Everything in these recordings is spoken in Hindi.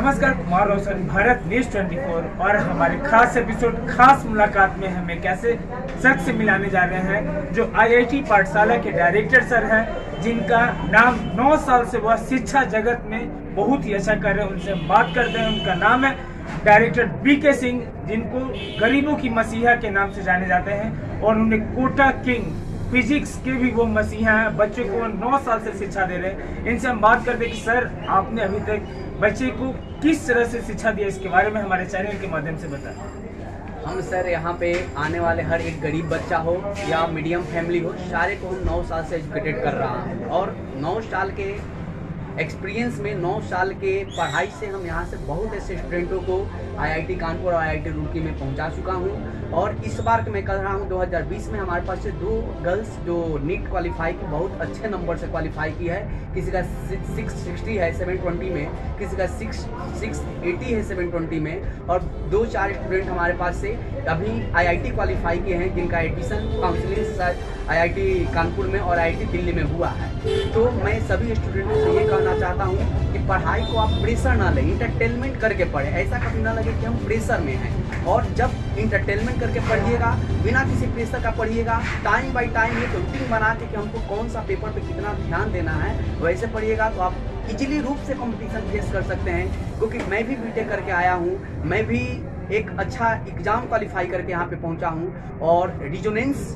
नमस्कार, कुमार रोशन, भारत न्यूज 24 और हमारे खास एपिसोड खास मुलाकात में हम एक ऐसे शख्स से मिलाने जा रहे हैं जो आईआईटी पाठशाला के डायरेक्टर सर हैं, जिनका नाम 9 साल से वह शिक्षा जगत में बहुत ही अच्छा कर रहे हैं। उनसे बात करते हैं। उनका नाम है डायरेक्टर बीके सिंह, जिनको गरीबों की मसीहा के नाम से जाने जाते हैं और उन्हें कोटा किंग फिजिक्स के भी वो मसीहा हैं। बच्चों को 9 साल से शिक्षा दे रहे हैं। इनसे हम बात करते हैं कि सर, आपने अभी तक बच्चे को किस तरह से शिक्षा दिया, इसके बारे में हमारे चैनल के माध्यम से बताएं। हम सर यहाँ पे आने वाले हर एक गरीब बच्चा हो या मीडियम फैमिली हो, सारे को हम 9 साल से एजुकेटेड कर रहा है और 9 साल के एक्सपीरियंस में 9 साल के पढ़ाई से हम यहाँ से बहुत ऐसे स्टूडेंटों को आईआईटी कानपुर और आईआईटी रुड़की में पहुँचा चुका हूँ। और इस बार मैं कर रहा हूँ 2020 में हमारे पास से 2 गर्ल्स जो नीट क्वालिफाई की बहुत अच्छे नंबर से क्वालिफाई की है। किसी का 660 है 720 में, किसी का 680 है 720 में, और 2-4 स्टूडेंट हमारे पास से अभी आईआईटी क्वालिफाई किए हैं, जिनका एडमिशन काउंसलिंग आईआईटी कानपुर में और आईआईटी दिल्ली में हुआ है। तो मैं सभी स्टूडेंटों से ये कहना चाहता हूँ कि पढ़ाई को आप प्रेशर ना लें, इंटरटेनमेंट करके पढ़ें। ऐसा कभी ना लगे कि हम प्रेशर में हैं। और जब इंटरटेनमेंट करके पढ़िएगा, बिना किसी प्रेशर का पढ़िएगा, टाइम बाय टाइम एक रूटीन बना के कि हमको कौन सा पेपर पे कितना ध्यान देना है, वैसे पढ़िएगा तो आप इजीली रूप से कंपटीशन फेस कर सकते हैं। क्योंकि मैं भी बीटेक करके आया हूँ, मैं भी एक अच्छा एग्जाम क्वालिफाई करके यहाँ पे पहुँचा हूँ और रिजोनेंस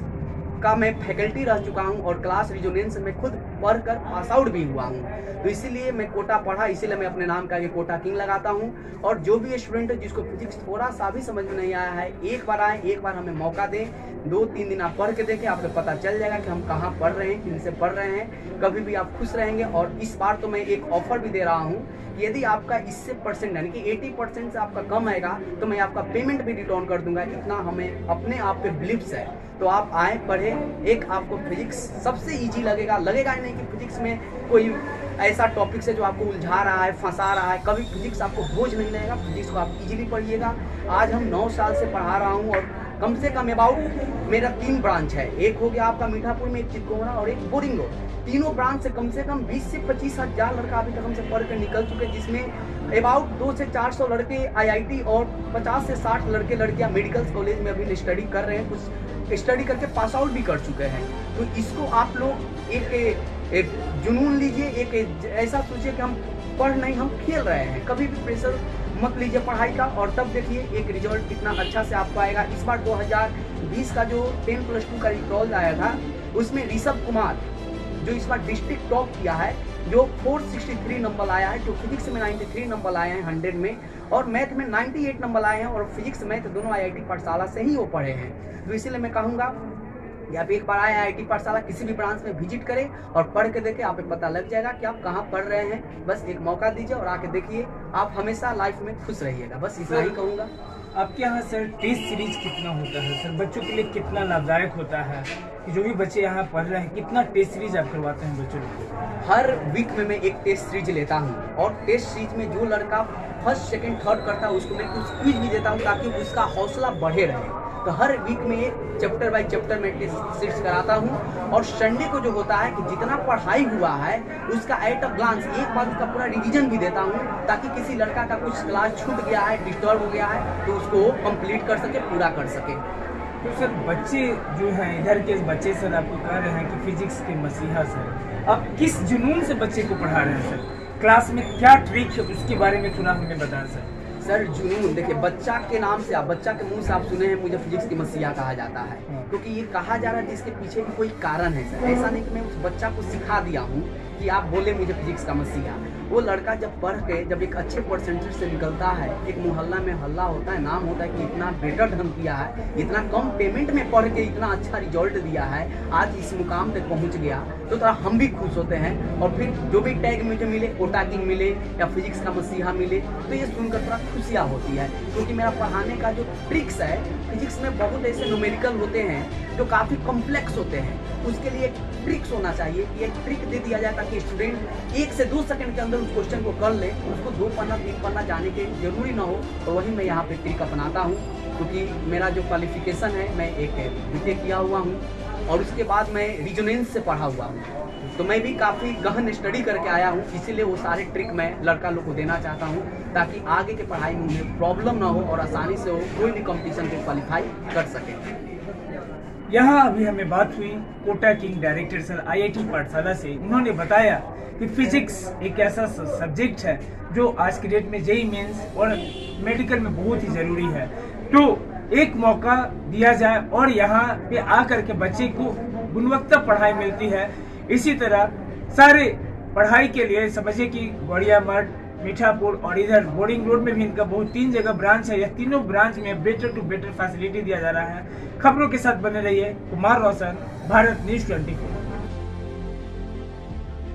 का मैं फैकल्टी रह चुका हूँ और क्लास रिजोनेंस में खुद पढ़कर पास आउट भी हुआ हूँ। तो इसीलिए मैं कोटा पढ़ा, इसीलिए मैं अपने नाम का ये कोटा किंग लगाता हूँ। और जो भी स्टूडेंट है जिसको फिजिक्स थोड़ा सा भी समझ में नहीं आया है, एक बार आए, एक बार हमें मौका दें। 2-3 दिन आप पढ़ के देखें, आपको पता चल जाएगा कि हम कहाँ पढ़ रहे हैं, किनसे पढ़ रहे हैं। कभी भी आप खुश रहेंगे। और इस बार तो मैं एक ऑफर भी दे रहा हूँ, यदि आपका इससे परसेंट यानी कि 80% से आपका कम आएगा तो मैं आपका पेमेंट भी रिटर्न कर दूंगा। इतना हमें अपने आप पे बिलीव्स है। तो आप आए, पढ़े। एक आपको फिजिक्स सबसे इजी लगेगा ही नहीं कि फिजिक्स में कोई ऐसा टॉपिक है जो आपको उलझा रहा है, फंसा रहा है। कभी फिजिक्स आपको बोझ नहीं लगेगा। फिजिक्स को आप इजीली पढ़िएगा। आज हम 9 साल से पढ़ा रहा हूँ और कम से कम अबाउट मेरा 3 ब्रांच है। एक हो गया आपका मीठापुर में, एक चितकोहरा और एक बोरिंग रोड। तीनों ब्रांच से कम 20 से 25 हजार लड़का अभी तक हमसे पढ़ कर निकल चुके, जिसमें अबाउट 200 से 400 लड़के आईआईटी और 50 से 60 लड़के लड़कियां मेडिकल कॉलेज में अभी स्टडी कर रहे हैं, कुछ स्टडी करके पास आउट भी कर चुके हैं। तो इसको आप लोग एक जुनून लीजिए, एक ऐसा सोचिए कि हम पढ़ नहीं, हम खेल रहे हैं। कभी भी प्रेशर मत लीजिए पढ़ाई का, और तब देखिए एक रिजल्ट कितना अच्छा से आपको आएगा। इस बार 2020 का जो 10+2 का रिजल्ट आया था, उसमें ऋषभ कुमार जो इस बार डिस्ट्रिक्ट टॉप किया है, जो 463 नंबर आया है, जो फिजिक्स में 93 नंबर आए हैं 100 में, और मैथ में 98 नंबर आए हैं। और फिजिक्स मैथ दोनों आईआईटी पाठशाला से ही वो पढ़े हैं। तो इसीलिए मैं कहूँगा कि आप एक बार आए आईआईटी पाठशाला, किसी भी ब्रांच में विजिट करें और पढ़ के देखें। आपको पता लग जाएगा कि आप कहाँ पढ़ रहे हैं। बस एक मौका दीजिए और आके देखिए, आप हमेशा लाइफ में खुश रहिएगा। बस इतना ही कहूँगा। आपके यहाँ सर टेस्ट सीरीज कितना होता है सर, बच्चों के लिए कितना लाभदायक होता है कि जो भी बच्चे यहाँ पढ़ रहे हैं, कितना टेस्ट सीरीज आप करवाते हैं बच्चों को? हर वीक में मैं एक टेस्ट सीरीज लेता हूँ और टेस्ट सीरीज में जो लड़का फर्स्ट सेकंड थर्ड करता है उसको मैं कुछ क्विज भी देता हूँ ताकि उसका हौसला बढ़े रहे। तो हर वीक में एक चैप्टर बाय चैप्टर में टेस्ट सीरीज कराता हूँ। और संडे को जो होता है कि जितना पढ़ाई हुआ है उसका एट अ ग्लांस एक बार उसका पूरा रिवीजन भी देता हूँ, ताकि किसी लड़का का कुछ क्लास छूट गया है, डिस्टर्ब हो गया है, तो उसको कंप्लीट कर सके, पूरा कर सके। तो सर बच्चे जो हैं, इधर के बच्चे सर आपको कह रहे हैं कि फिजिक्स के मसीहा सर, आप किस जुनून से बच्चे को पढ़ा रहे हैं सर? क्लास में क्या ट्रिक है उसके बारे में थोड़ा हमें बताएं सर। सर जुनून देखिए, बच्चा के नाम से, आप बच्चा के मुंह से आप सुने हैं मुझे फिजिक्स की मसीहा कहा जाता है, क्योंकि ये कहा जा रहा है जिसके पीछे भी कोई कारण है सर। ऐसा नहीं कि मैं उस बच्चा को सिखा दिया हूँ कि आप बोले मुझे फिजिक्स का मसीहा। वो लड़का जब पढ़ के जब एक अच्छे परसेंटेज से निकलता है, एक मोहल्ला में हल्ला होता है, नाम होता है कि इतना बेटर ढंग किया है, इतना कम पेमेंट में पढ़ के इतना अच्छा रिजल्ट दिया है, आज इस मुकाम तक पहुंच गया, तो थोड़ा हम भी खुश होते हैं। और फिर जो भी टैग मुझे मिले, कोटा किंग मिले या फिजिक्स का मसीहा मिले, तो ये सुनकर थोड़ा खुशियाँ होती है। क्योंकि मेरा पढ़ाने का जो ट्रिक्स है, फिजिक्स में बहुत ऐसे न्यूमेरिकल होते हैं जो काफ़ी कॉम्प्लेक्स होते हैं, उसके लिए एक ट्रिक्स होना चाहिए कि एक ट्रिक दे दिया जाए ताकि स्टूडेंट 1 से 2 सेकंड के अंदर उस क्वेश्चन को कर ले, उसको 2 पन्ना 3 पन्ना जाने के जरूरी ना हो। तो वही मैं यहाँ पे ट्रिक अपनाता हूँ, क्योंकि मेरा जो क्वालिफिकेशन है, मैं एक बीटेक किया हुआ हूँ और उसके बाद मैं रिजोनेंस से पढ़ा हुआ हूँ। तो मैं भी काफ़ी गहन स्टडी करके आया हूँ, इसीलिए वो सारे ट्रिक मैं लड़का लोग को देना चाहता हूँ ताकि आगे के पढ़ाई में उन्हें प्रॉब्लम ना हो और आसानी से वो कोई भी कंपटीशन के क्वालिफाई कर सके। यहाँ अभी हमें बात हुई Kota king director sir IIT Pathshala से। उन्होंने बताया कि फिजिक्स एक ऐसा सब्जेक्ट है जो आज की डेट में जेईई मेंस और मेडिकल में बहुत ही जरूरी है, तो एक मौका दिया जाए और यहाँ पे आकर के बच्चे को गुणवत्ता पढ़ाई मिलती है। इसी तरह सारे पढ़ाई के लिए समझिए कि गौड़िया मठ, मीठापुर और इधर बोर्डिंग रोड में भी इनका बहुत 3 जगह ब्रांच है। यह तीनों ब्रांच में बेटर टू बेटर फैसिलिटी दिया जा रहा है। खबरों के साथ बने रहिए। कुमार रोशन, भारत न्यूज़ 24।